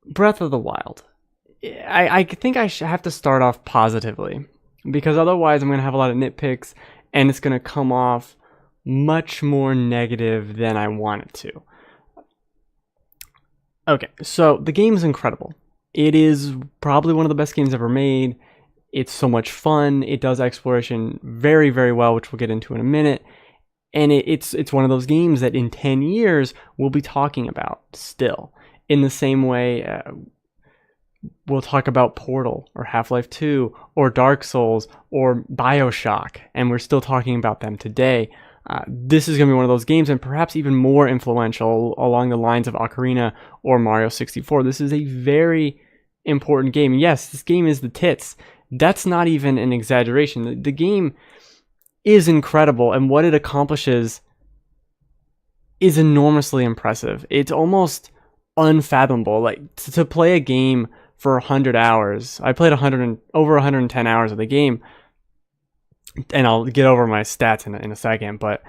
Breath of the Wild. I think I should have to start off positively because otherwise I'm going to have a lot of nitpicks and it's going to come off much more negative than I want it to. Okay, so the game is incredible. It is probably one of the best games ever made. It's so much fun. It does exploration very, very well, which we'll get into in a minute. And it's one of those games that in 10 years we'll be talking about still. In the same way, we'll talk about Portal or Half-Life 2 or Dark Souls or BioShock, and we're still talking about them today. This is going to be one of those games, and perhaps even more influential along the lines of Ocarina or Mario 64. This is a very important game. Yes, this game is the tits. That's not even an exaggeration. The game is incredible, and what it accomplishes is enormously impressive. It's almost unfathomable. Like, to play a game for 100 hours. I played over 110 hours of the game, and I'll get over my stats in a second, but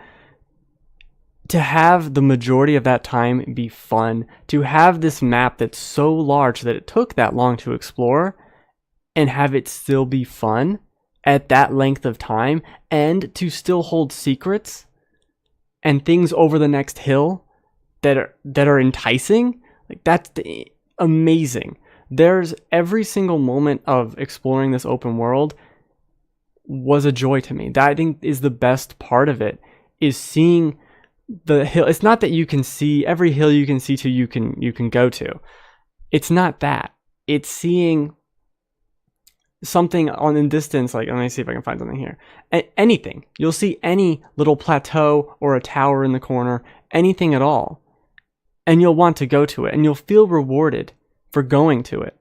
to have the majority of that time be fun, to have this map that's so large that it took that long to explore, and have it still be fun at that length of time, and to still hold secrets and things over the next hill that are enticing, like that's amazing. There's every single moment of exploring this open world was a joy to me. That, I think, is the best part of it, is seeing the hill. It's not that you can see every hill you can see to you can go to. It's not that. It's seeing something on in distance. Like, let me see if I can find something here. Anything. You'll see any little plateau or a tower in the corner, anything at all, and you'll want to go to it, and you'll feel rewarded for going to it.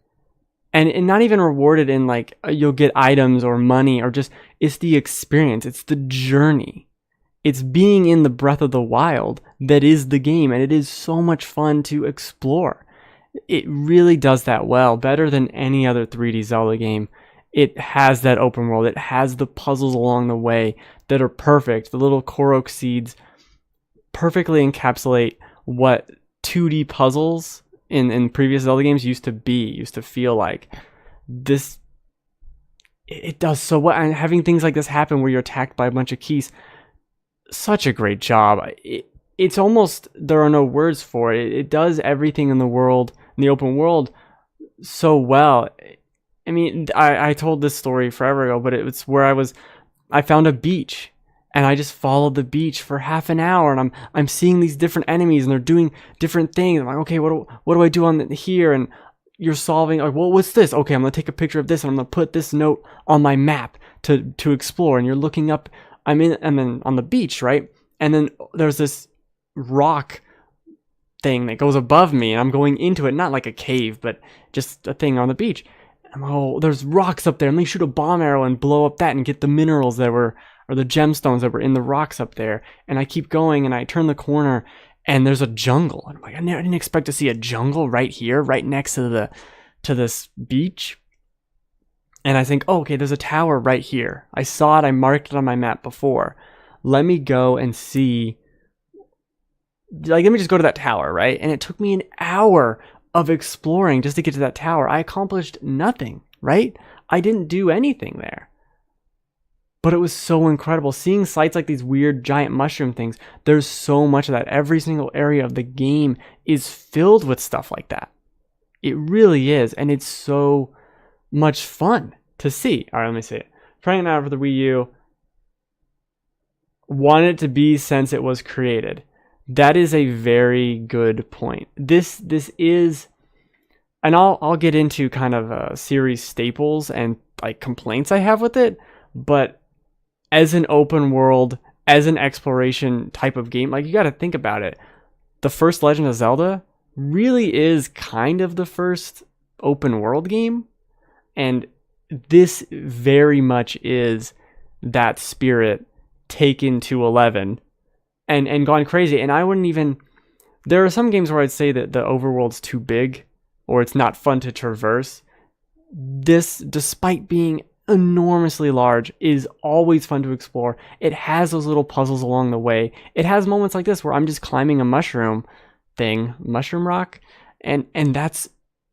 And not even rewarded in like you'll get items or money, or just, it's the experience, it's the journey. It's being in the Breath of the Wild that is the game, and it is so much fun to explore. It really does that well, better than any other 3D Zelda game. It has that open world, it has the puzzles along the way that are perfect. The little Korok seeds perfectly encapsulate what 2D puzzles in previous Zelda games used to feel like. This, it does so well, and having things like this happen where you're attacked by a bunch of keys, such a great job. It's almost, there are no words for it. It does everything in the world, in the open world, so well. I mean, I told this story forever ago, but it was where I found a beach, and I just followed the beach for half an hour, and I'm seeing these different enemies, and they're doing different things. I'm like, okay, what do I do on here? And you're solving, like, well, what's this? Okay, I'm gonna take a picture of this, and I'm gonna put this note on my map to explore. And you're looking up. I'm then on the beach, right? And then there's this rock thing that goes above me, and I'm going into it, not like a cave, but just a thing on the beach. I'm like, oh, there's rocks up there. Let me shoot a bomb arrow and blow up that and get the minerals that were, or the gemstones that were in the rocks up there. And I keep going, and I turn the corner, and there's a jungle. And I'm like, I didn't expect to see a jungle right here, right next to this beach. And I think, oh, okay, there's a tower right here. I saw it. I marked it on my map before. Let me go and see. Like, let me just go to that tower, right? And it took me an hour of exploring just to get to that tower. I accomplished nothing, right? I didn't do anything there. But it was so incredible. Seeing sites like these weird giant mushroom things, there's so much of that. Every single area of the game is filled with stuff like that. It really is. And it's so much fun to see. All right, let me see it. Trying it out for the Wii U. Want it to be since it was created. That is a very good point. This is, and I'll get into kind of series staples and like complaints I have with it, but as an open world, as an exploration type of game, like, you got to think about it. The first Legend of Zelda really is kind of the first open world game, and this very much is that spirit taken to 11 and gone crazy. And I wouldn't even, there are some games where I'd say that the overworld's too big or it's not fun to traverse. This, despite being enormously large, is always fun to explore. It has those little puzzles along the way. It has moments like this where I'm just climbing a mushroom rock, and that's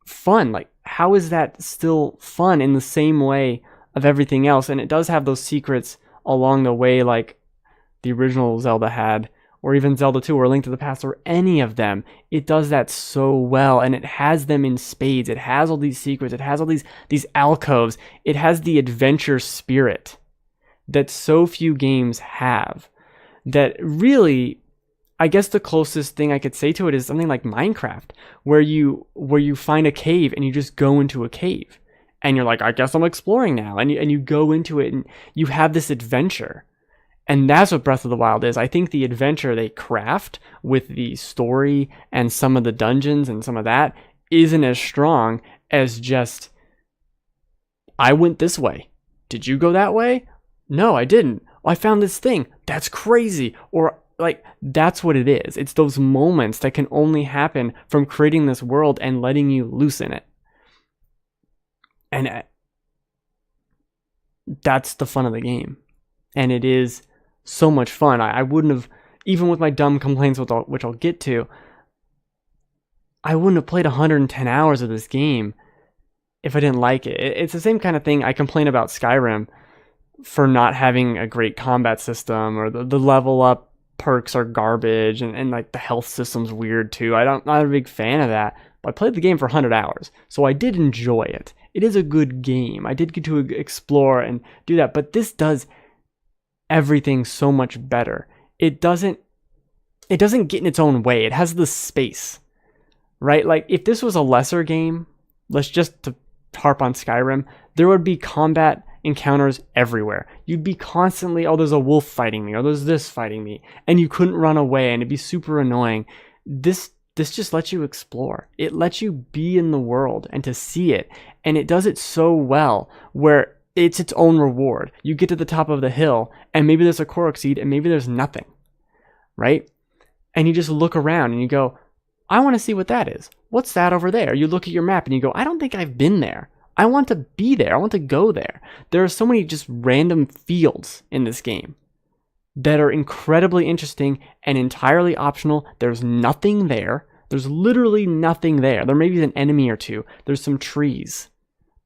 fun. Like, how is that still fun in the same way of everything else? And it does have those secrets along the way, like the original Zelda had, or even Zelda 2 or Link to the Past, or any of them. It does that so well, and it has them in spades. It has all these secrets. It has all these alcoves. It has the adventure spirit that so few games have. That really, I guess the closest thing I could say to it is something like Minecraft, where you find a cave and you just go into a cave, and you're like, I guess I'm exploring now, and you go into it and you have this adventure. And that's what Breath of the Wild is. I think the adventure they craft with the story and some of the dungeons and some of that isn't as strong as just, I went this way. Did you go that way? No, I didn't. I found this thing. That's crazy. Or like, that's what it is. It's those moments that can only happen from creating this world and letting you loose in it. And that's the fun of the game. And it is so much fun. I wouldn't have, even with my dumb complaints, which I'll get to, I wouldn't have played 110 hours of this game if I didn't like it. It's the same kind of thing I complain about Skyrim for not having a great combat system, or the level up perks are garbage, and like the health system's weird too. I'm not a big fan of that, but I played the game for 100 hours, so I did enjoy it. It is a good game. I did get to explore and do that, but this does everything so much better. It doesn't get in its own way. It has the space, right? Like, if this was a lesser game, let's just to harp on Skyrim, there would be combat encounters everywhere. You'd be constantly, oh, there's a wolf fighting me, or there's this fighting me, and you couldn't run away, and it'd be super annoying. This just lets you explore. It lets you be in the world and to see it, and it does it so well where it's its own reward. You get to the top of the hill, and maybe there's a Korok seed, and maybe there's nothing, right? And you just look around, and you go, I want to see what that is. What's that over there? You look at your map, and you go, I don't think I've been there. I want to be there. I want to go there. There are so many just random fields in this game that are incredibly interesting and entirely optional. There's nothing there. There's literally nothing there. There may be an enemy or two. There's some trees.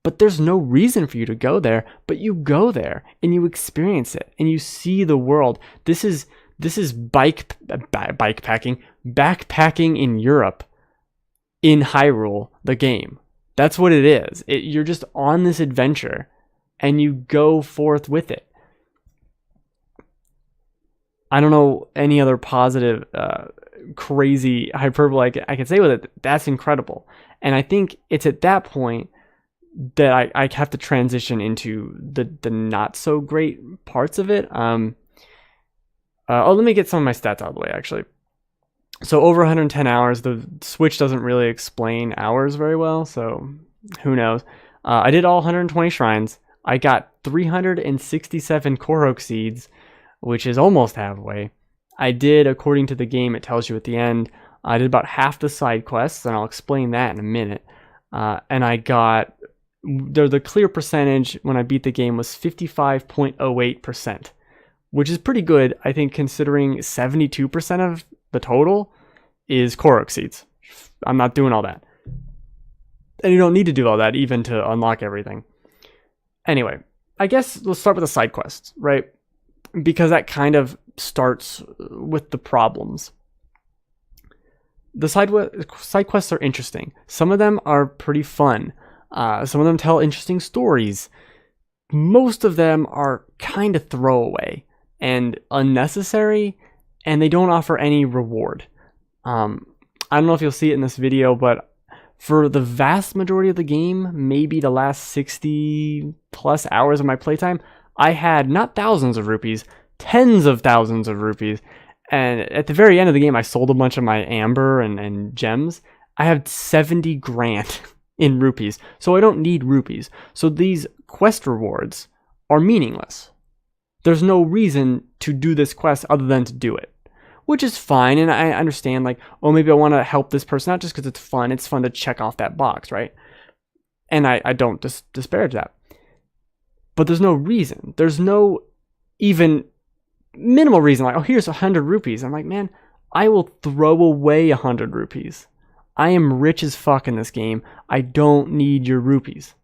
But there's no reason for you to go there, but you go there and you experience it and you see the world. This is backpacking in Europe, in Hyrule, the game. That's what it is. You're just on this adventure and you go forth with it. I don't know any other positive, crazy hyperbole I can say with it. That's incredible. And I think it's at that point that I have to transition into the not so great parts of it. Let me get some of my stats out of the way, actually. So over 110 hours, the Switch doesn't really explain hours very well, so who knows. I did all 120 shrines. I got 367 Korok seeds, which is almost halfway. I did, according to the game, it tells you at the end, I did about half the side quests, and I'll explain that in a minute. And I got, the clear percentage when I beat the game was 55.08%, which is pretty good, I think, considering 72% of the total is Korok seeds. I'm not doing all that. And you don't need to do all that even to unlock everything. Anyway, I guess let's start with the side quests, right? Because that kind of starts with the problems. The side quests are interesting. Some of them are pretty fun. Some of them tell interesting stories. Most of them are kind of throwaway and unnecessary, and they don't offer any reward. I don't know if you'll see it in this video, but for the vast majority of the game, maybe the last 60 plus hours of my playtime, I had not thousands of rupees, tens of thousands of rupees. And at the very end of the game, I sold a bunch of my amber and gems. I have 70 grand in rupees, so I don't need rupees. So these quest rewards are meaningless. There's no reason to do this quest other than to do it, which is fine. And I understand, like, oh, maybe I want to help this person out just because it's fun. It's fun to check off that box, right? And I don't disparage that. But there's no reason. There's no even minimal reason. Like, oh, here's 100 rupees. I'm like, man, I will throw away 100 rupees I am rich as fuck in this game. I don't need your rupees.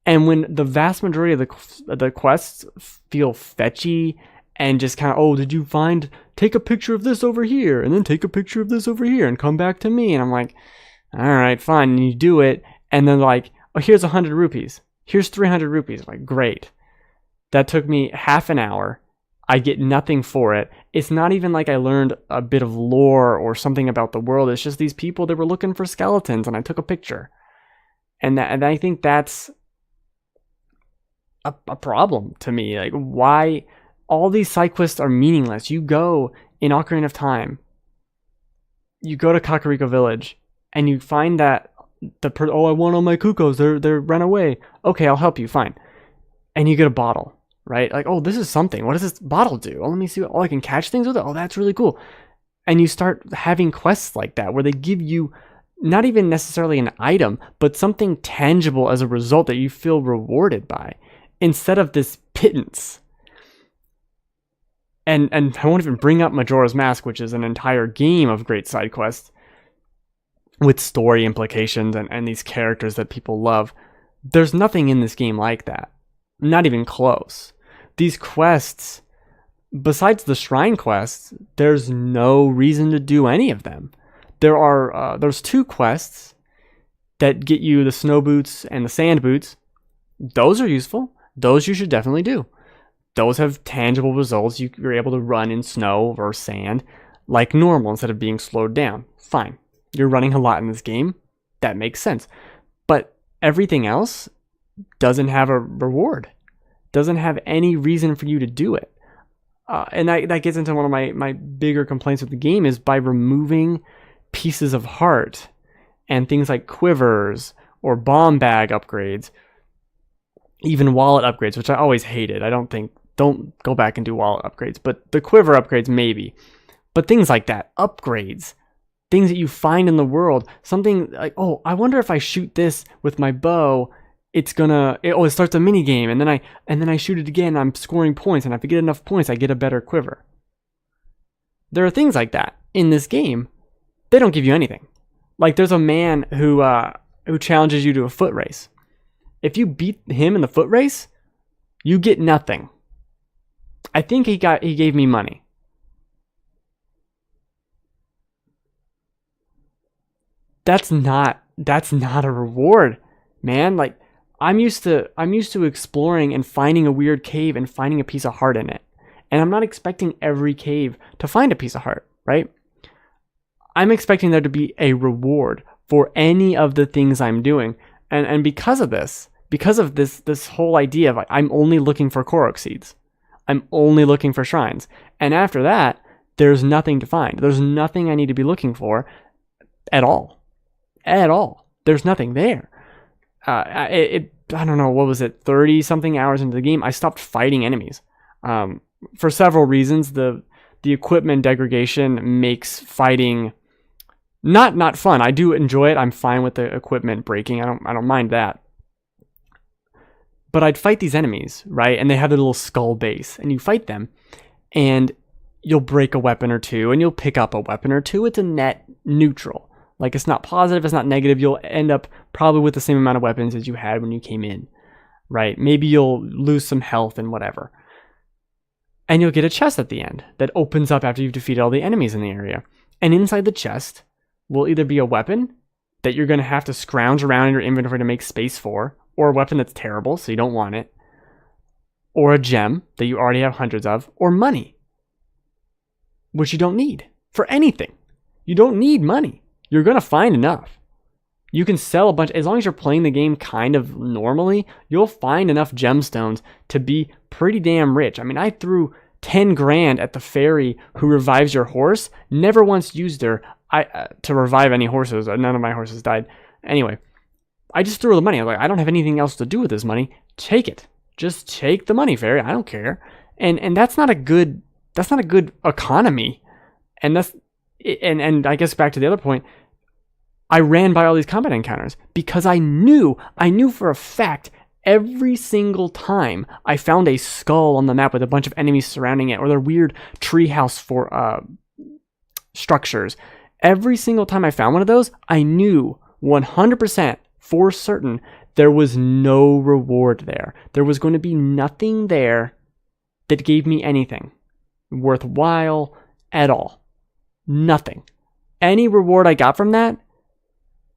And when the vast majority of the quests feel fetchy and just kind of, oh, did you take a picture of this over here and then take a picture of this over here and come back to me. And I'm like, all right, fine. And you do it. And then like, oh, here's 100 rupees. Here's 300 rupees. I'm like, great. That took me half an hour. I get nothing for it. It's not even like I learned a bit of lore or something about the world. It's just these people that were looking for skeletons and I took a picture. And I think that's a problem to me. Like, why all these side quests are meaningless. You go in Ocarina of Time, you go to Kakariko Village, and you find that I want all my Kukos, they're run away. Okay, I'll help you, fine. And you get a bottle, right? Like, oh, this is something. What does this bottle do? Oh, let me see. Oh, I can catch things with it? Oh, that's really cool. And you start having quests like that where they give you not even necessarily an item, but something tangible as a result that you feel rewarded by, instead of this pittance. And I won't even bring up Majora's Mask, which is an entire game of great side quests with story implications and these characters that people love. There's nothing in this game like that. Not even close. These quests, besides the shrine quests, there's no reason to do any of them. There's 2 quests that get you the snow boots and the sand boots. Those are useful. Those you should definitely do. Those have tangible results. You're able to run in snow or sand like normal instead of being slowed down. Fine. You're running a lot in this game. That makes sense. But everything else doesn't have a reward. Doesn't have any reason for you to do it. And that gets into one of my bigger complaints with the game, is by removing pieces of heart and things like quivers or bomb bag upgrades, even wallet upgrades, which I always hated. Don't go back and do wallet upgrades, but the quiver upgrades maybe. But things like that, upgrades, things that you find in the world, something like, oh, I wonder if I shoot this with my bow, it starts a mini game, and then I shoot it again, I'm scoring points, and if I get enough points, I get a better quiver. There are things like that in this game. They don't give you anything. Like, there's a man who challenges you to a foot race. If you beat him in the foot race, you get nothing. I think he gave me money. That's not a reward, man. Like, I'm used to exploring and finding a weird cave and finding a piece of heart in it. And I'm not expecting every cave to find a piece of heart, right? I'm expecting there to be a reward for any of the things I'm doing. And because of this whole idea of, I'm only looking for Korok seeds. I'm only looking for shrines. And after that, there's nothing to find. There's nothing I need to be looking for at all. At all. There's nothing there. I don't know, what was it, 30 something hours into the game, I stopped fighting enemies. For several reasons. The equipment degradation makes fighting not fun. I do enjoy it. I'm fine with the equipment breaking. I don't mind that. But I'd fight these enemies, right? And they have their little skull base, and you fight them, and you'll break a weapon or two, and you'll pick up a weapon or two. It's a net neutral. Like, it's not positive, it's not negative. You'll end up probably with the same amount of weapons as you had when you came in, right? Maybe you'll lose some health and whatever. And you'll get a chest at the end that opens up after you've defeated all the enemies in the area. And inside the chest will either be a weapon that you're going to have to scrounge around in your inventory to make space for, or a weapon that's terrible, so you don't want it, or a gem that you already have hundreds of, or money, which you don't need for anything. You don't need money. You're going to find enough. You can sell a bunch, as long as you're playing the game kind of normally, you'll find enough gemstones to be pretty damn rich. I mean, I threw 10 grand at the fairy who revives your horse, never once used her to revive any horses. None of my horses died. Anyway, I just threw the money. I was like, I don't have anything else to do with this money. Take it. Just take the money, fairy. I don't care. And that's not a good economy. And I guess back to the other point, I ran by all these combat encounters because I knew for a fact every single time I found a skull on the map with a bunch of enemies surrounding it, or their weird treehouse for structures, Every single time I found one of those, I knew 100% for certain there was no reward there. There was going to be nothing there that gave me anything worthwhile at all. Nothing. Any reward I got from that,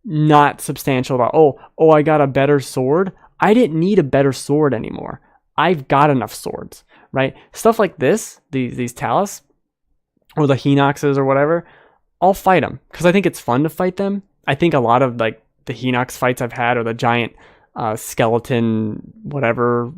not substantial at all. Oh, I got a better sword. I didn't need a better sword anymore. I've got enough swords, right? Stuff like this, these Talus, or the Hinoxes or whatever, I'll fight them because I think it's fun to fight them. I think a lot of like the Hinox fights I've had, or the giant skeleton, whatever,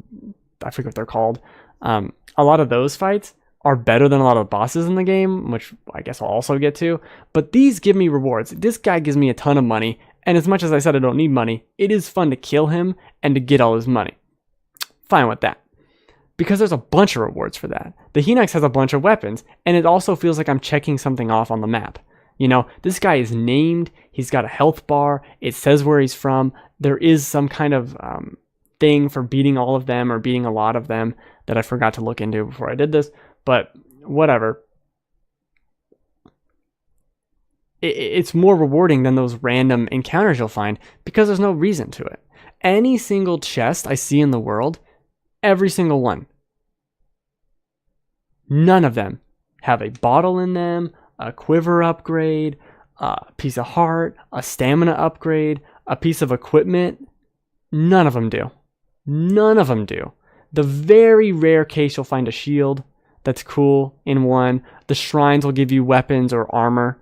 I forget what they're called. A lot of those fights are better than a lot of the bosses in the game, which I guess I'll also get to. But these give me rewards. This guy gives me a ton of money, and as much as I said I don't need money, it is fun to kill him and to get all his money. Fine with that. Because there's a bunch of rewards for that. The Hinox has a bunch of weapons, and it also feels like I'm checking something off on the map. You know, this guy is named, he's got a health bar, it says where he's from, there is some kind of thing for beating all of them or beating a lot of them that I forgot to look into before I did this, but whatever. It's more rewarding than those random encounters you'll find because there's no reason to it. Any single chest I see in the world, every single one, none of them have a bottle in them, a quiver upgrade, a piece of heart, a stamina upgrade, a piece of equipment. None of them do. None of them do. The very rare case you'll find a shield that's cool in one. The shrines will give you weapons or armor.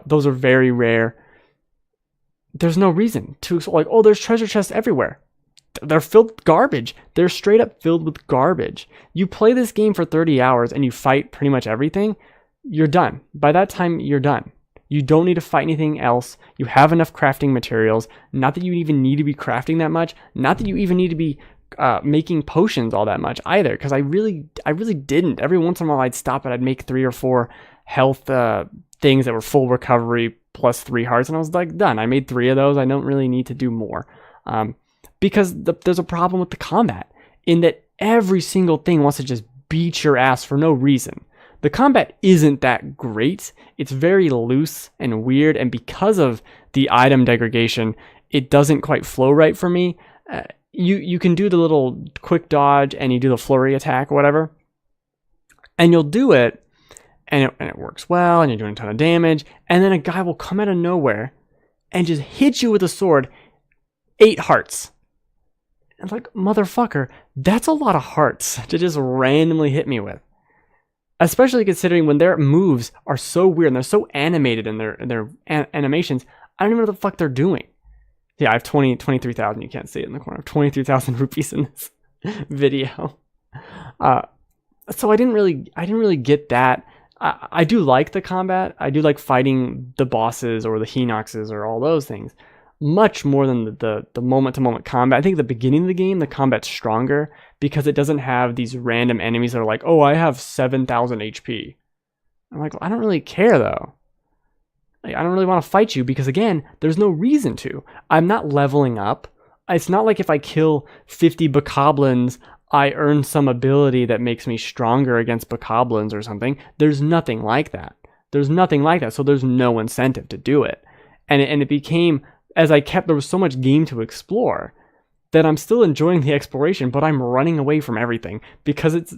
Those are very rare. There's no reason to, like, oh, there's treasure chests everywhere. They're filled with garbage. They're straight up filled with garbage. You play this game for 30 hours and you fight pretty much everything, you're done. By that time, you're done. You don't need to fight anything else. You have enough crafting materials. Not that you even need to be crafting that much. Not that you even need to be making potions all that much either, because I really didn't. Every once in a while, I'd stop and I'd make 3 or 4 health things that were full recovery plus 3 hearts, and I was like, done. I made 3 of those. I don't really need to do more. Because there's a problem with the combat in that every single thing wants to just beat your ass for no reason. The combat isn't that great. It's very loose and weird, and because of the item degradation, it doesn't quite flow right for me. You can do the little quick dodge and you do the flurry attack or whatever, and you'll do it, and it works well, and you're doing a ton of damage, and then a guy will come out of nowhere and just hit you with a sword, 8 hearts. And like, motherfucker, that's a lot of hearts to just randomly hit me with. Especially considering when their moves are so weird and they're so animated in their animations, I don't even know what the fuck they're doing. Yeah, I have 23,000. You can't see it in the corner. 23,000 rupees in this video. So I didn't really get that. I do like the combat. I do like fighting the bosses or the Hinoxes or all those things much more than the moment-to-moment combat. I think at the beginning of the game, the combat's stronger because it doesn't have these random enemies that are like, oh, I have 7,000 HP. I'm like, well, I don't really care, though. Like, I don't really want to fight you because, again, there's no reason to. I'm not leveling up. It's not like if I kill 50 bokoblins, I earn some ability that makes me stronger against bokoblins or something. There's nothing like that. There's nothing like that, so there's no incentive to do it. And it became... there was so much game to explore that I'm still enjoying the exploration, but I'm running away from everything because it's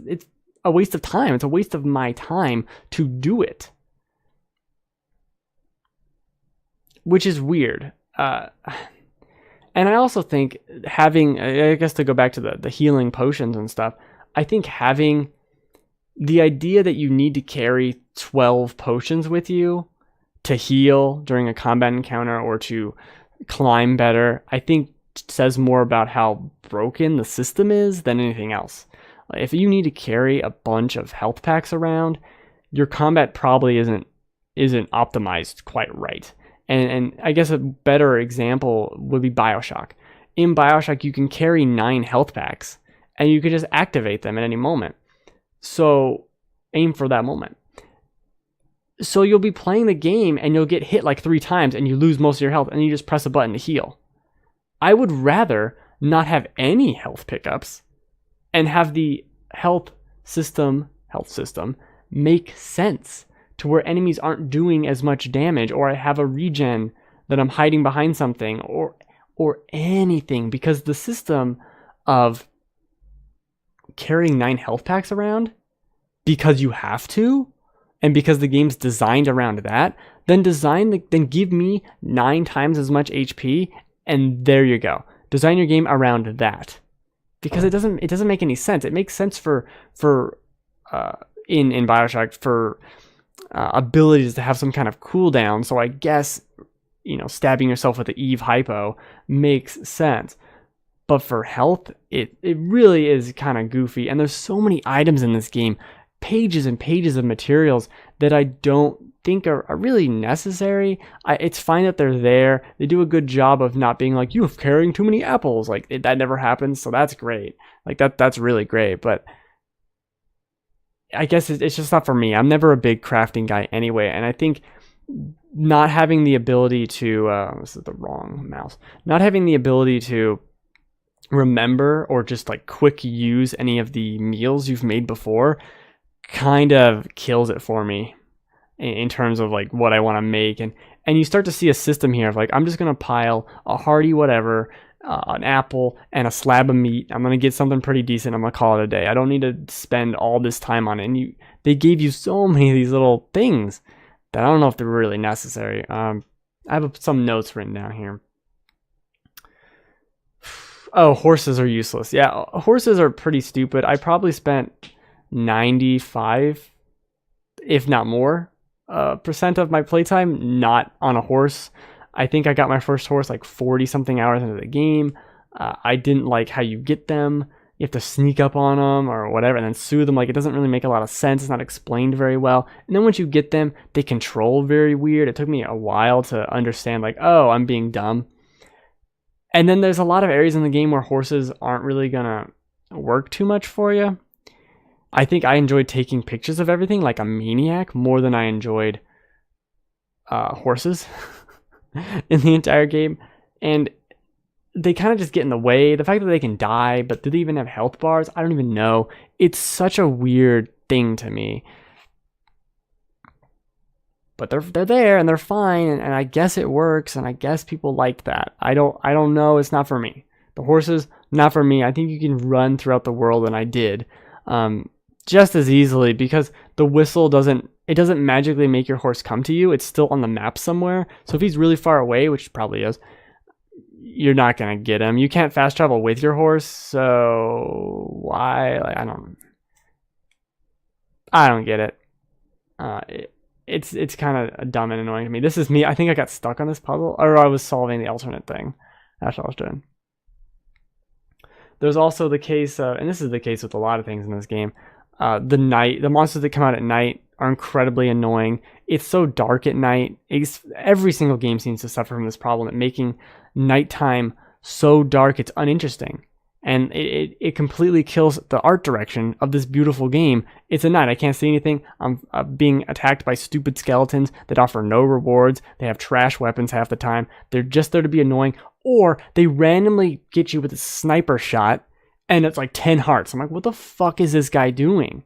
a waste of time. It's a waste of my time to do it, which is weird. And I also think having, I guess to go back to the healing potions and stuff, I think having the idea that you need to carry 12 potions with you to heal during a combat encounter or to climb better, I think says more about how broken the system is than anything else. If you need to carry a bunch of health packs around, your combat probably isn't optimized quite right. And I guess a better example would be BioShock. In BioShock, you can carry 9 health packs, and you can just activate them at any moment. So aim for that moment. So you'll be playing the game and you'll get hit like 3 times and you lose most of your health and you just press a button to heal. I would rather not have any health pickups and have the health system make sense to where enemies aren't doing as much damage, or I have a regen that I'm hiding behind something, or anything, because the system of carrying 9 health packs around because you have to, and because the game's designed around that, then give me 9 times as much HP, and there you go. Design your game around that, because it doesn't make any sense. It makes sense for in BioShock for abilities to have some kind of cooldown. So I guess, you know, stabbing yourself with the Eve hypo makes sense. But for health, it really is kind of goofy. And there's so many items in this game, pages and pages of materials that I don't think are really necessary. It's fine that they're there. They do a good job of not being like, you have carrying too many apples. Like, that never happens, so that's great. Like, that's really great. But I guess it's just not for me. I'm never a big crafting guy anyway. And I think not having the ability to, this is the wrong mouse, not having the ability to remember or just like quick use any of the meals you've made before kind of kills it for me in terms of like what I want to make. And you start to see a system here of like, I'm just going to pile a hearty whatever, an apple and a slab of meat. I'm going to get something pretty decent. I'm going to call it a day. I don't need to spend all this time on it. And they gave you so many of these little things that I don't know if they're really necessary. I have some notes written down here. Oh, horses are useless. Yeah, horses are pretty stupid. I probably spent 95, if not more, percent of my playtime not on a horse. I think I got my first horse like 40 something hours into the game. I didn't like how you get them. You have to sneak up on them or whatever and then soothe them. Like, it doesn't really make a lot of sense. It's not explained very well. And then once you get them, they control very weird. It took me a while to understand, like, oh, I'm being dumb. And then there's a lot of areas in the game where horses aren't really gonna work too much for you. I think I enjoyed taking pictures of everything like a maniac more than I enjoyed horses in the entire game. And they kind of just get in the way. The fact that they can die, but do they even have health bars? I don't even know. It's such a weird thing to me. But they're there and they're fine, and I guess it works, and I guess people like that. I don't know. It's not for me. The horses, not for me. I think you can run throughout the world, and I did, just as easily, because the whistle doesn't magically make your horse come to you. It's still on the map somewhere. So if he's really far away, which probably is, you're not gonna get him. You can't fast travel with your horse, so why? Like, I don't get it. It's kind of dumb and annoying to me. This is me. I think I got stuck on this puzzle, or I was solving the alternate thing. That's what I was doing. There's also the case, and this is the case with a lot of things in this game. The monsters that come out at night are incredibly annoying. It's so dark at night. Every single game seems to suffer from this problem at making nighttime so dark it's uninteresting. And it completely kills the art direction of this beautiful game. It's a night. I can't see anything. I'm being attacked by stupid skeletons that offer no rewards. They have trash weapons half the time. They're just there to be annoying. Or they randomly get you with a sniper shot, and it's like 10 hearts. I'm like, what the fuck is this guy doing?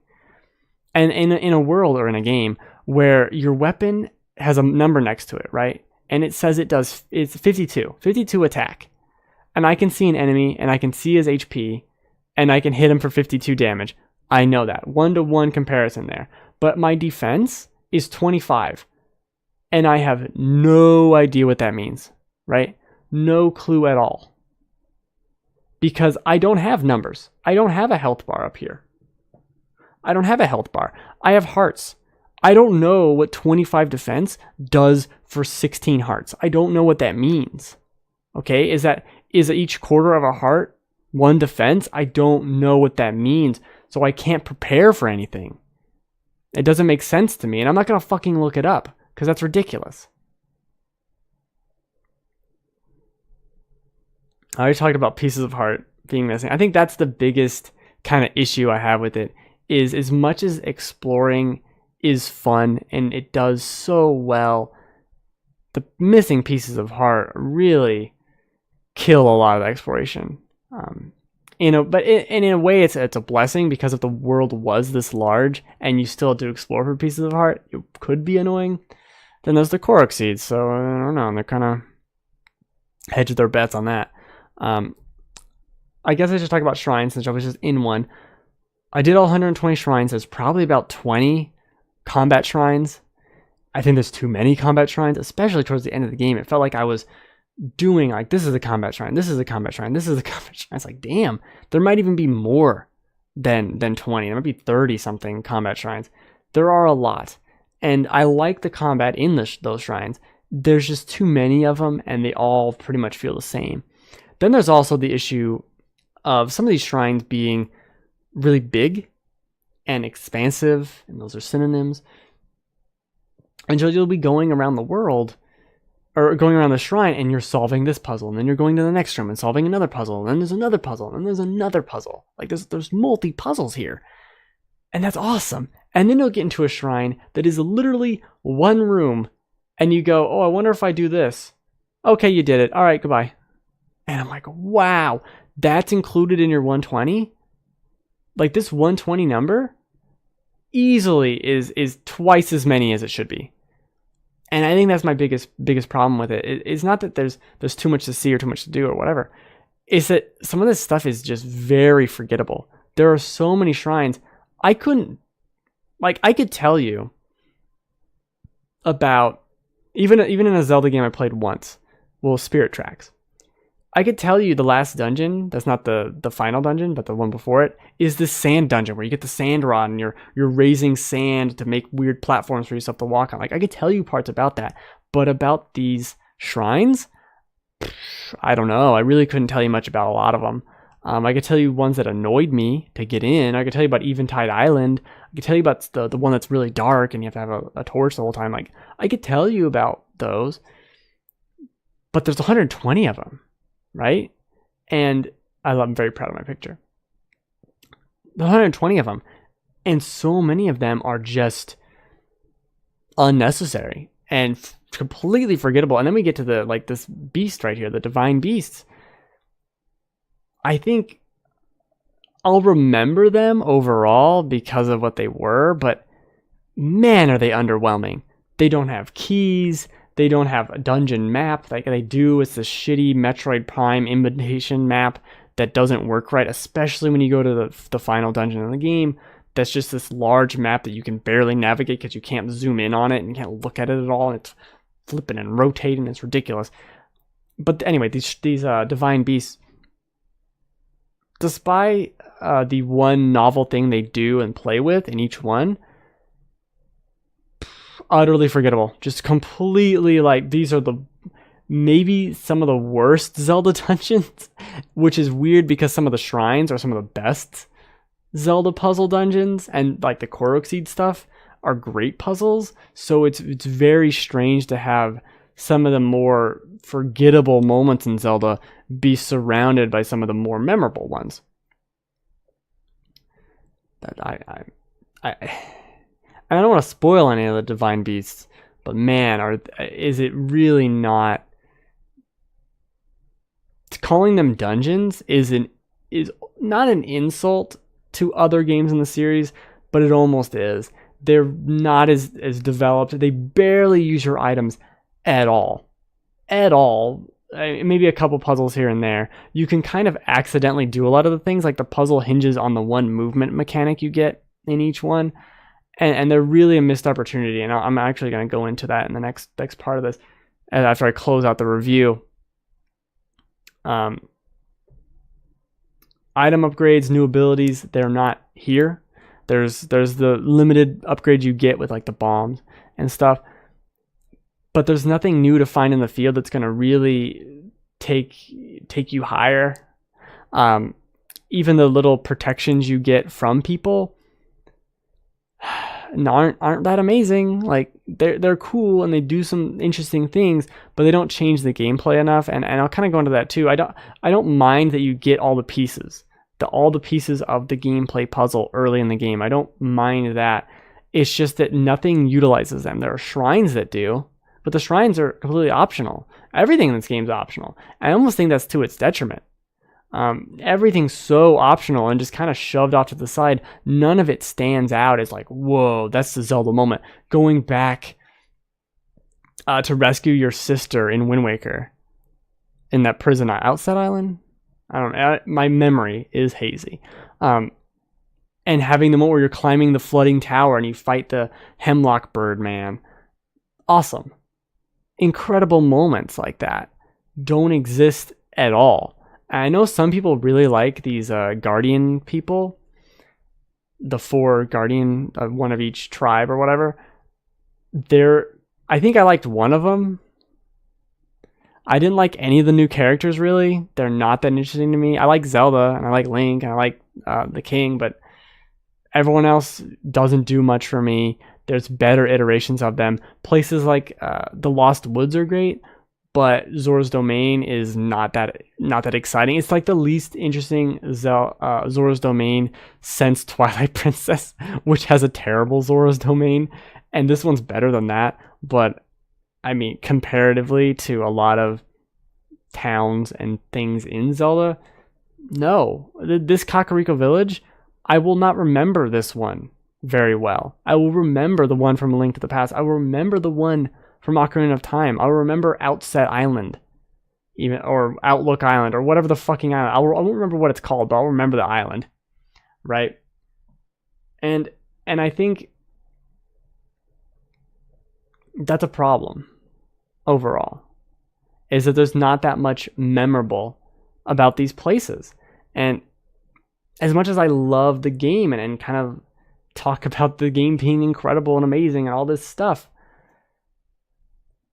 And in a world or in a game where your weapon has a number next to it, right? And it says it's 52 attack. And I can see an enemy, and I can see his HP, and I can hit him for 52 damage. I know that. 1-to-1 comparison there. But my defense is 25. And I have no idea what that means, right? No clue at all. Because I don't have numbers. I don't have a health bar up here. I don't have a health bar. I have hearts. I don't know what 25 defense does for 16 hearts. I don't know what that means. Okay, is each quarter of a heart 1 defense? I don't know what that means, so I can't prepare for anything. It doesn't make sense to me, and I'm not gonna fucking look it up, because that's ridiculous. I already talked about pieces of heart being missing. I think that's the biggest kind of issue I have with it, is as much as exploring is fun, and it does so well, the missing pieces of heart really kill a lot of the exploration. in a way, it's a blessing, because if the world was this large and you still had to explore for pieces of heart, it could be annoying. Then there's the Korok seeds, so I don't know. They're kind of hedge their bets on that. I guess I should talk about shrines since I was just in one. I did all 120 shrines. There's probably about 20 combat shrines. I think there's too many combat shrines, especially towards the end of the game. It felt like I was doing like, this is a combat shrine, this is a combat shrine, this is a combat shrine. It's like, damn, there might even be more than 20. There might be 30 something combat shrines. There are a lot. And I like the combat in those shrines. There's just too many of them, and they all pretty much feel the same. Then there's also the issue of some of these shrines being really big and expansive, and those are synonyms. And so you'll be going around the world, or going around the shrine, and you're solving this puzzle, and then you're going to the next room and solving another puzzle, and then there's another puzzle, and then there's another puzzle. Like there's multi puzzles here, and that's awesome. And then you'll get into a shrine that is literally one room, and you go, oh, I wonder if I do this. Okay, you did it. All right, goodbye. And I'm like, wow, that's included in your 120? Like, this 120 number easily is twice as many as it should be. And I think that's my biggest problem with it. It's not that there's too much to see or too much to do or whatever. It's that some of this stuff is just very forgettable. There are so many shrines. I could tell you about, even in a Zelda game I played once, well, Spirit Tracks. I could tell you the last dungeon, that's not the final dungeon, but the one before it, is this sand dungeon where you get the sand rod and you're raising sand to make weird platforms for yourself to walk on. Like, I could tell you parts about that, but about these shrines, I don't know. I really couldn't tell you much about a lot of them. I could tell you ones that annoyed me to get in. I could tell you about Eventide Island. I could tell you about the one that's really dark and you have to have a torch the whole time. Like, I could tell you about those, but there's 120 of them, right? And I'm very proud of my picture. The 120 of them, and so many of them are just unnecessary and completely forgettable. And then we get to this beast right here, the divine beasts. I think I'll remember them overall because of what they were, but man, are they underwhelming. They don't have keys. They don't have a dungeon map like they do. It's this shitty Metroid Prime imitation map that doesn't work right, especially when you go to the final dungeon in the game. That's just this large map that you can barely navigate because you can't zoom in on it and you can't look at it at all. And it's flipping and rotating. It's ridiculous. But anyway, these divine beasts, despite the one novel thing they do and play with in each one, utterly forgettable. Just completely, like, these are maybe some of the worst Zelda dungeons, which is weird because some of the shrines are some of the best Zelda puzzle dungeons, and like the Korok seed stuff are great puzzles. So it's very strange to have some of the more forgettable moments in Zelda be surrounded by some of the more memorable ones. That I don't want to spoil any of the divine beasts, but man, is it really not? Calling them dungeons is not an insult to other games in the series, but it almost is. They're not as developed. They barely use your items at all. Maybe a couple puzzles here and there. You can kind of accidentally do a lot of the things, like the puzzle hinges on the one movement mechanic you get in each one. And they're really a missed opportunity, and I'm actually going to go into that in the next part of this, after I close out the review. Item upgrades, new abilities, they're not here. There's the limited upgrades you get with like the bombs and stuff, but there's nothing new to find in the field that's going to really take you higher. Even the little protections you get from people aren't that amazing. Like, they're cool and they do some interesting things, but they don't change the gameplay enough. And I'll kind of go into that too. I don't mind that you get all the pieces of the gameplay puzzle early in the game. I don't mind that. It's just that nothing utilizes them. There are shrines that do, but the shrines are completely optional. Everything in this game is optional. I almost think that's to its detriment. Everything's so optional and just kind of shoved off to the side. None of it stands out as like, whoa, that's the Zelda moment. Going back to rescue your sister in Wind Waker in that prison outside island. I don't know. My memory is hazy. And having the moment where you're climbing the flooding tower and you fight the Hemlock Bird man. Awesome. Incredible moments like that don't exist at all. I know some people really like these guardian people, the 4 guardian, one of each tribe or whatever. I think I liked one of them. I didn't like any of the new characters really. They're not that interesting to me. I like Zelda and I like Link and I like the King, but everyone else doesn't do much for me. There's better iterations of them. Places like the Lost Woods are great, but Zora's Domain is not that exciting. It's like the least interesting Zora's Domain since Twilight Princess, which has a terrible Zora's Domain, and this one's better than that. But I mean, comparatively to a lot of towns and things in Zelda, no. This Kakariko Village, I will not remember this one very well. I will remember the one from A Link to the Past. I will remember the one from Ocarina of Time. I'll remember Outset Island, even, or Outlook Island, or whatever the fucking island. I won't remember what it's called, but I'll remember the island, right? And I think that's a problem overall, is that there's not that much memorable about these places. And as much as I love the game and kind of talk about the game being incredible and amazing and all this stuff,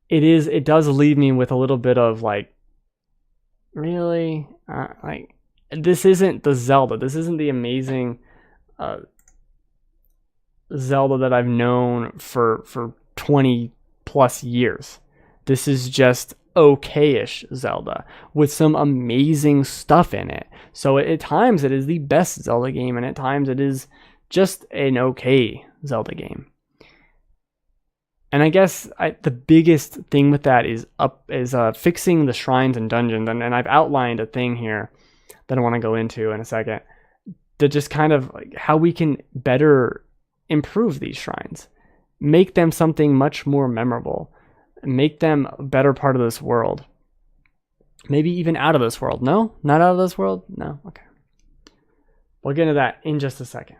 it does leave me with a little bit of like, really? Like, this isn't the Zelda. This isn't the amazing Zelda that I've known for 20 plus years. This is just okay-ish Zelda with some amazing stuff in it. So at times it is the best Zelda game, and at times it is just an okay Zelda game. And I guess the biggest thing with that is fixing the shrines and dungeons. And I've outlined a thing here that I want to go into in a second, that just kind of like how we can better improve these shrines, make them something much more memorable, make them a better part of this world. Maybe even out of this world. No? Not out of this world? No? Okay. We'll get into that in just a second.